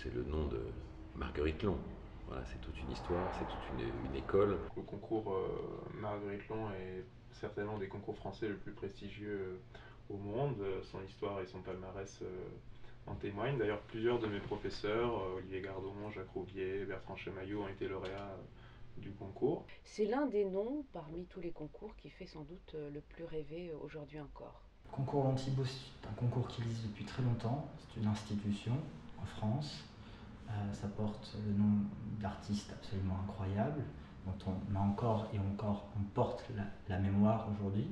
c'est le nom de Marguerite Long. Voilà, c'est toute une histoire, c'est toute une école. Le concours Marguerite Long est certainement des concours français le plus prestigieux au monde. Son histoire et son palmarès en témoignent. D'ailleurs, plusieurs de mes professeurs, Olivier Gardon, Jacques Rouvier, Bertrand Chamaillot, ont été lauréats du concours. C'est l'un des noms parmi tous les concours qui fait sans doute le plus rêver aujourd'hui encore. Le concours Lantibo, c'est un concours qui existe depuis très longtemps. C'est une institution en France. Ça porte le nom d'artistes absolument incroyables, dont on a encore et encore on porte la mémoire aujourd'hui.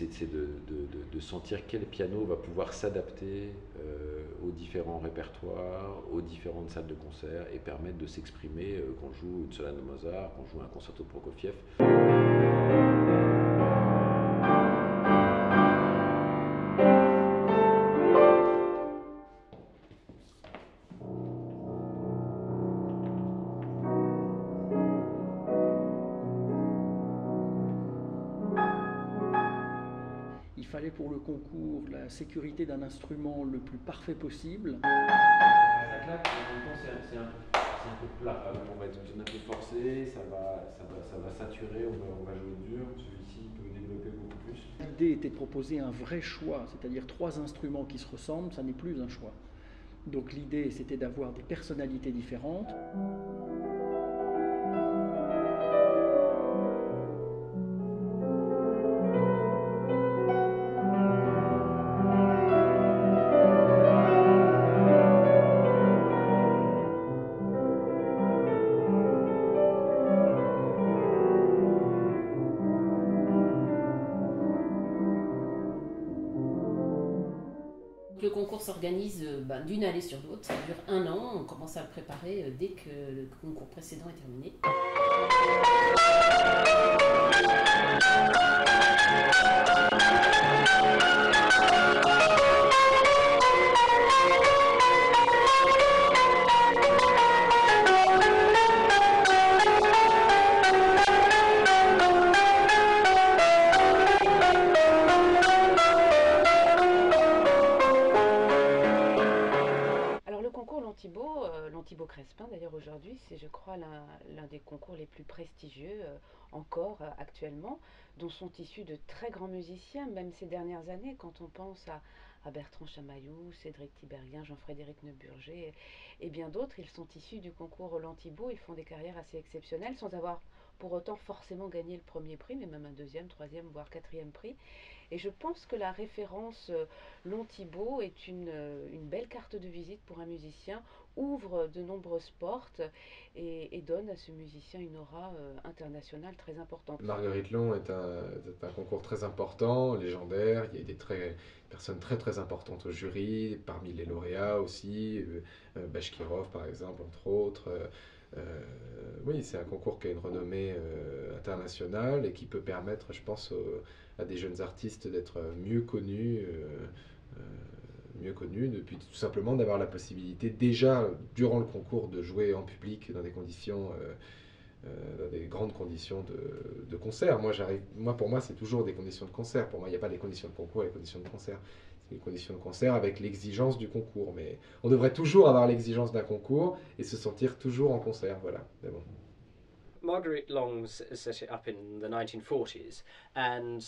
C'est de sentir quel piano va pouvoir s'adapter aux différents répertoires, aux différentes salles de concert et permettre de s'exprimer quand on joue une sonate de Mozart, quand on joue un concerto de Prokofiev. Il fallait pour le concours la sécurité d'un instrument le plus parfait possible. Ça claque, en même temps c'est un peu plat. On va être un peu forcé, ça va saturer, on va jouer dur, celui-ci peut développer beaucoup plus. L'idée était de proposer un vrai choix, c'est-à-dire 3 instruments qui se ressemblent, ça n'est plus un choix. Donc l'idée c'était d'avoir des personnalités différentes. Le concours s'organise d'une année sur l'autre, ça dure 1 an, on commence à le préparer dès que le concours précédent est terminé. Lantibo-Crespin, d'ailleurs aujourd'hui, c'est je crois l'un des concours les plus prestigieux encore actuellement, dont sont issus de très grands musiciens, même ces dernières années, quand on pense à Bertrand Chamaillou, Cédric Tiberghien, Jean-Frédéric Neuburger et bien d'autres. Ils sont issus du concours Lantibo, ils font des carrières assez exceptionnelles sans avoir pour autant forcément gagné le premier prix, mais même un 2e, 3e, voire 4e prix. Et je pense que la référence Lantibo est une belle carte de visite pour un musicien, ouvre de nombreuses portes et donne à ce musicien une aura internationale très importante. Marguerite Long est un concours très important, légendaire. Il y a des personnes très importantes au jury, parmi les lauréats aussi, Bachkirov par exemple, entre autres. Oui, c'est un concours qui a une renommée internationale et qui peut permettre, je pense, à des jeunes artistes d'être mieux connus, puis tout simplement d'avoir la possibilité déjà, durant le concours, de jouer en public dans des conditions, dans des grandes conditions de concert. Pour moi, c'est toujours des conditions de concert. Pour moi, il n'y a pas des conditions de concours et des conditions de concert. C'est des conditions de concert avec l'exigence du concours. Mais on devrait toujours avoir l'exigence d'un concours et se sentir toujours en concert. Voilà. Mais bon. Marguerite Long set it up in the 1940s, and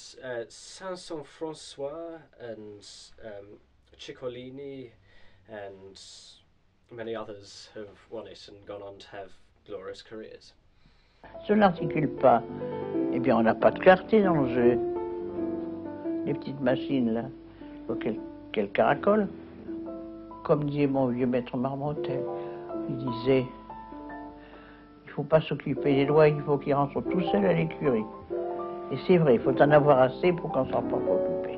Saint-Saëns-François and Ciccolini and many others have won it and gone on to have glorious careers. Si on n'articule pas, eh bien on n'a pas de clarté dans le jeu. Les petites machines là, quel caracole. Comme disait mon vieux maître Marmontel, il disait Il ne faut pas s'occuper des doigts, il faut qu'ils rentrent tout seuls à l'écurie. Et c'est vrai, il faut en avoir assez pour qu'on ne s'en soit pas occupé.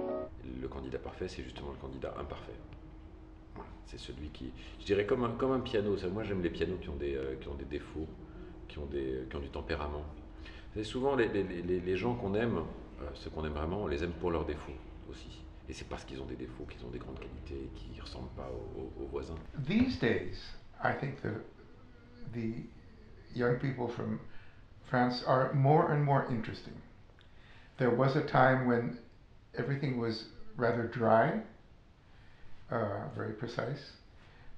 Le candidat parfait, c'est justement le candidat imparfait. Voilà. C'est celui qui, je dirais comme un piano. Moi, j'aime les pianos qui ont des défauts, qui ont du tempérament. C'est souvent les gens qu'on aime, ceux qu'on aime vraiment, on les aime pour leurs défauts aussi. Et c'est parce qu'ils ont des défauts, qu'ils ont des grandes qualités, qu'ils ne ressemblent pas aux voisins. These days, I think the young people from France are more and more interesting. There was a time when everything was rather dry, very precise,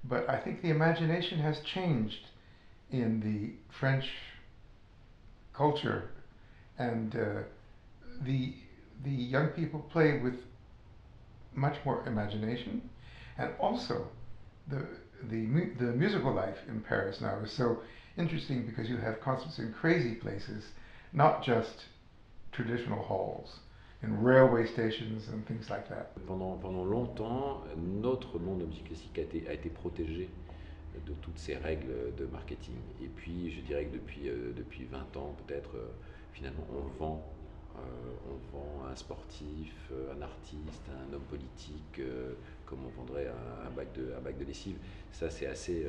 but I think the imagination has changed in the French culture, and the young people play with much more imagination, and also the musical life in Paris now is so interesting because you have concerts in crazy places, not just traditional halls, in railway stations and things like that. Pendant longtemps, notre monde de musique classique a été protégé de toutes ces règles de marketing. Et puis, je dirais que depuis 20 ans, peut-être, finalement, on vend un sportif, un artiste, un homme politique, comme on vendrait un bac de lessive. Ça, c'est assez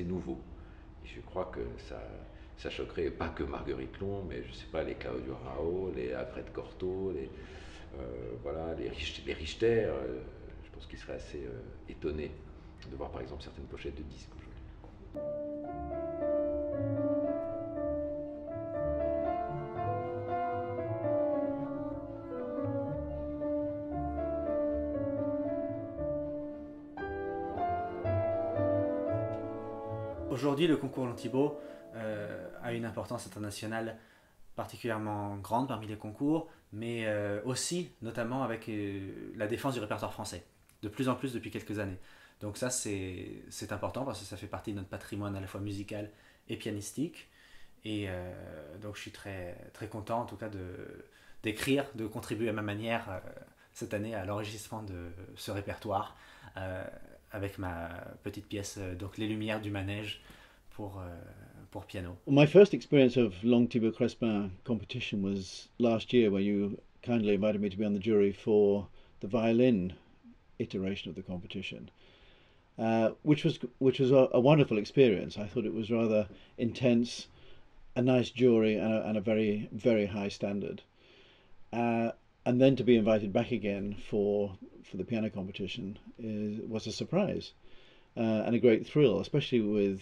nouveau. Et je crois que ça choquerait pas que Marguerite Long, mais je sais pas, les Claudio Rao, les Alfred Cortot, voilà, les Richter. Je pense qu'ils seraient assez étonnés de voir par exemple certaines pochettes de disques aujourd'hui. Aujourd'hui, le concours Lantibo a une importance internationale particulièrement grande parmi les concours, mais aussi notamment avec la défense du répertoire français, de plus en plus depuis quelques années. Donc ça, c'est important parce que ça fait partie de notre patrimoine à la fois musical et pianistique. Et donc je suis très, très content en tout cas d'écrire, de contribuer à ma manière cette année à l'enrichissement de ce répertoire avec ma petite pièce, donc Les Lumières du Manège pour piano. My first experience of Long Thibaut Crespin competition was last year, where you kindly invited me to be on the jury for the violin iteration of the competition, which was a wonderful experience. I thought it was rather intense, a nice jury, and a very, very high standard. And then to be invited back again for the piano competition was a surprise and a great thrill, especially with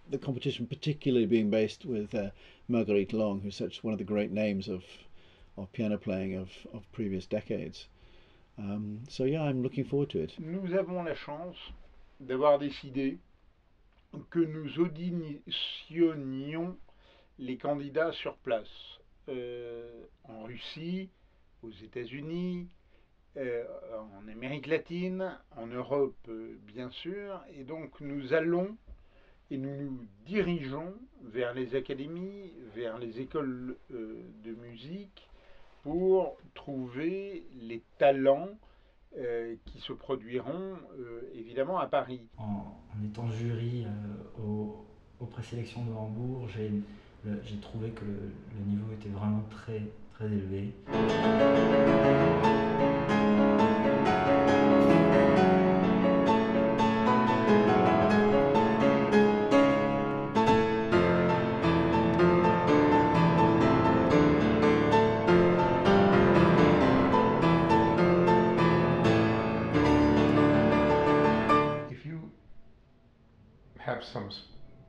the competition particularly being based with Marguerite Long, who's one of the great names of piano playing of previous decades. So yeah, I'm looking forward to it. Nous avons la chance d'avoir décidé que nous auditionnions les candidats sur place, en Russie, aux États-Unis, en Amérique latine, en Europe bien sûr, et donc nous allons et nous nous dirigeons vers les académies, vers les écoles de musique pour trouver les talents qui se produiront évidemment à Paris. En étant jury aux présélections de Hambourg, j'ai trouvé que le niveau était vraiment très, très élevé.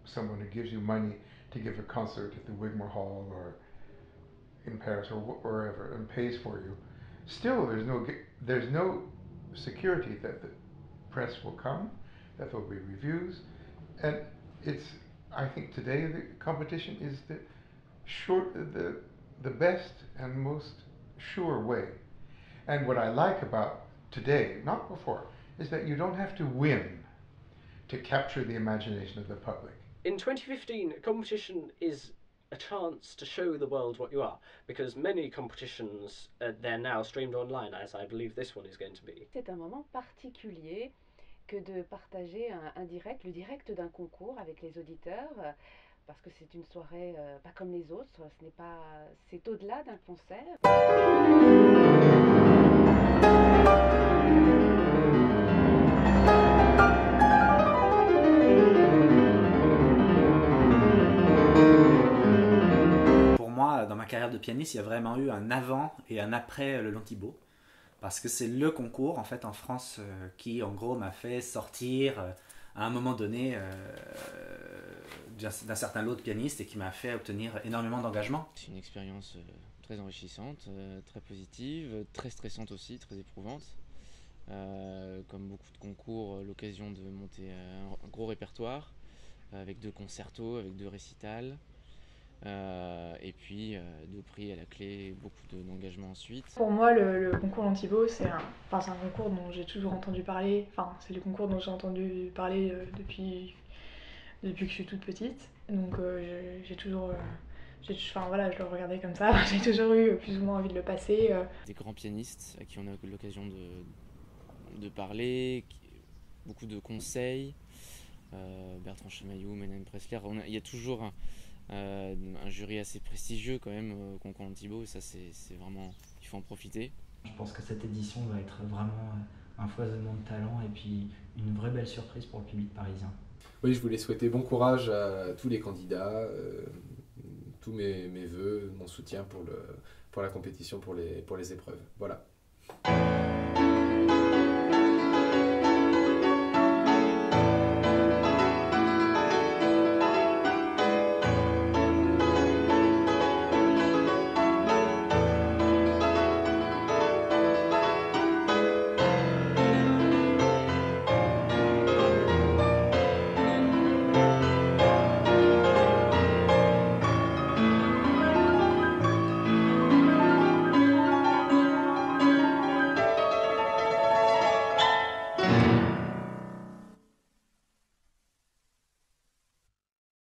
Someone who gives you money to give a concert at the Wigmore Hall or in Paris or wherever and pays for you, still there's no security that the press will come, that there will be reviews, and I think today the competition is the best and most sure way. And what I like about today, not before, is that you don't have to win to capture the imagination of the public. In 2015, competition is a chance to show the world what you are, because many competitions, they're now streamed online, as I believe this one is going to be. C'est un moment particulier que de partager le direct d'un concours avec les auditeurs parce que c'est une soirée pas comme les autres, c'est au-delà d'un concert. Pour moi, dans ma carrière de pianiste, il y a vraiment eu un avant et un après le Long Thibaut. Parce que c'est le concours en fait en France qui en gros m'a fait sortir à un moment donné d'un certain lot de pianistes et qui m'a fait obtenir énormément d'engagement. C'est une expérience très enrichissante, très positive, très stressante aussi, très éprouvante. Comme beaucoup de concours, l'occasion de monter un gros répertoire avec 2 concertos, avec 2 récitals. Et puis 2 prix à la clé, beaucoup d'engagement ensuite. Pour moi, le concours Long Thibaut, c'est un concours dont j'ai toujours entendu parler. Enfin, c'est le concours dont j'ai entendu parler depuis que je suis toute petite. Donc j'ai toujours... je le regardais comme ça. J'ai toujours eu plus ou moins envie de le passer. Des grands pianistes à qui on a eu l'occasion de parler, beaucoup de conseils. Bertrand Chamaillou, Mélanie Pressler. Il y a toujours un jury assez prestigieux quand même au concours Long Thibaut, et ça c'est vraiment, il faut en profiter. Je pense que cette édition va être vraiment un foisonnement de talent et puis une vraie belle surprise pour le public parisien. Oui, je voulais souhaiter bon courage à tous les candidats, tous mes vœux, mon soutien pour la compétition, pour les épreuves. Voilà.